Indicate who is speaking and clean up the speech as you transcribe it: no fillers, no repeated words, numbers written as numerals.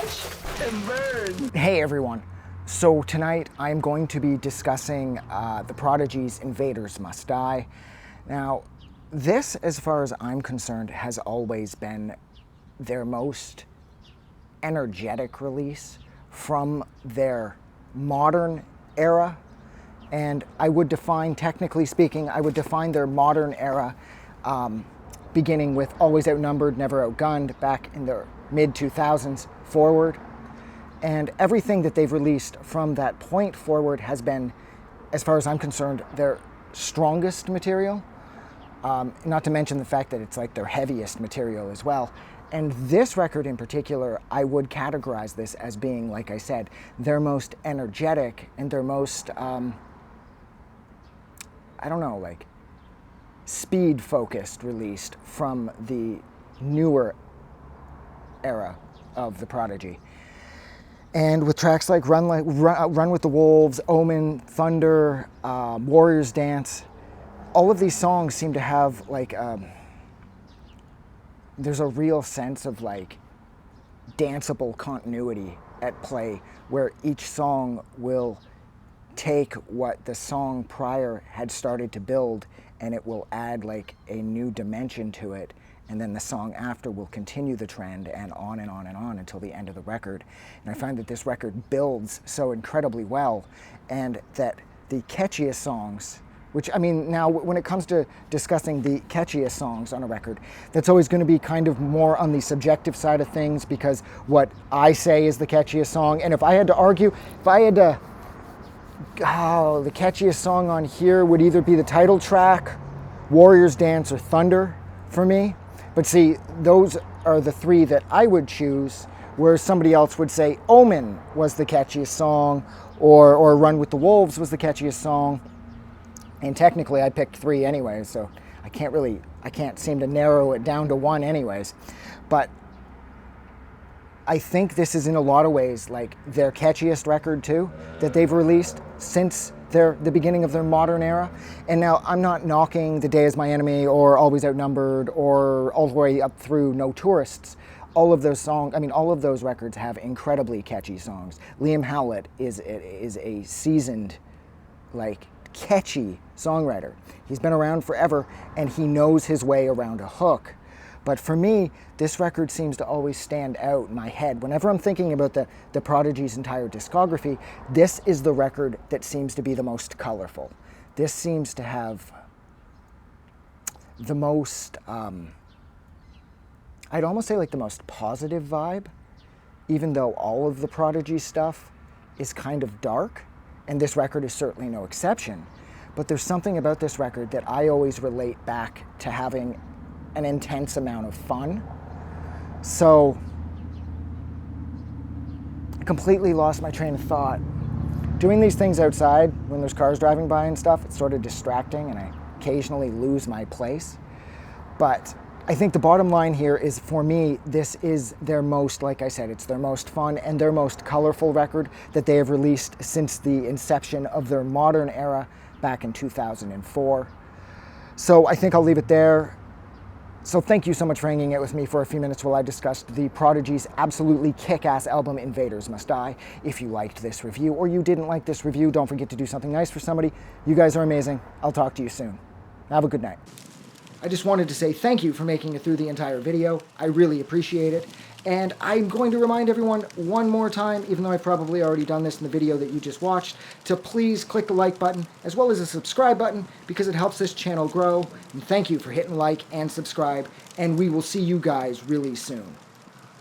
Speaker 1: Watch and burn.
Speaker 2: Hey everyone. So tonight I'm going to be discussing the Prodigy's Invaders Must Die. Now, this, as far as I'm concerned, has always been their most energetic release from their modern era. And I would define, technically speaking, I would define their modern era beginning with Always Outnumbered, Never Outgunned back in the mid-2000s forward. And everything that they've released from that point forward has been, as far as I'm concerned, their strongest material. Not to mention the fact that it's like their heaviest material as well. And this record in particular, I would categorize this as being, like I said, their most energetic and their most, I don't know, like speed-focused released from the newer era of the Prodigy. And with tracks like Run with the Wolves, Omen, Thunder, Warrior's Dance, all of these songs seem to have like, there's a real sense of like danceable continuity at play where each song will take what the song prior had started to build and it will add like a new dimension to it, and then the song after will continue the trend and on and on and on until the end of the record. And I find that this record builds so incredibly well, and that the catchiest songs, which, I mean, now when it comes to discussing the catchiest songs on a record, that's always going to be kind of more on the subjective side of things, because what I say is the catchiest song, and if I had to argue, if I had to, the catchiest song on here would either be the title track, Warrior's Dance, or Thunder for me. But see, those are the three that I would choose, whereas somebody else would say Omen was the catchiest song, or Run with the Wolves was the catchiest song. And technically I picked three anyways, so I can't seem to narrow it down to one anyways. But I think this is in a lot of ways like their catchiest record too, that they've released since the beginning of their modern era. And now I'm not knocking The Day Is My Enemy or Always Outnumbered or all the way up through No Tourists. All of those songs, I mean, all of those records have incredibly catchy songs. Liam Howlett is a seasoned, like, catchy songwriter. He's been around forever and he knows his way around a hook. But for me, this record seems to always stand out in my head. Whenever I'm thinking about the Prodigy's entire discography, this is the record that seems to be the most colorful. This seems to have the most, I'd almost say like the most positive vibe, even though all of the Prodigy stuff is kind of dark, and this record is certainly no exception. But there's something about this record that I always relate back to having an intense amount of fun. So I completely lost my train of thought. Doing these things outside when there's cars driving by and stuff, it's sort of distracting and I occasionally lose my place. But I think the bottom line here is, for me, this is their most, like I said, it's their most fun and their most colorful record that they have released since the inception of their modern era back in 2004. So I think I'll leave it there. So thank you so much for hanging out with me for a few minutes while I discussed the Prodigy's absolutely kick-ass album, Invaders Must Die. If you liked this review or you didn't like this review, don't forget to do something nice for somebody. You guys are amazing. I'll talk to you soon. Have a good night. I just wanted to say thank you for making it through the entire video. I really appreciate it. And I'm going to remind everyone one more time, even though I've probably already done this in the video that you just watched, to please click the like button as well as the subscribe button, because it helps this channel grow. And thank you for hitting like and subscribe, and we will see you guys really soon.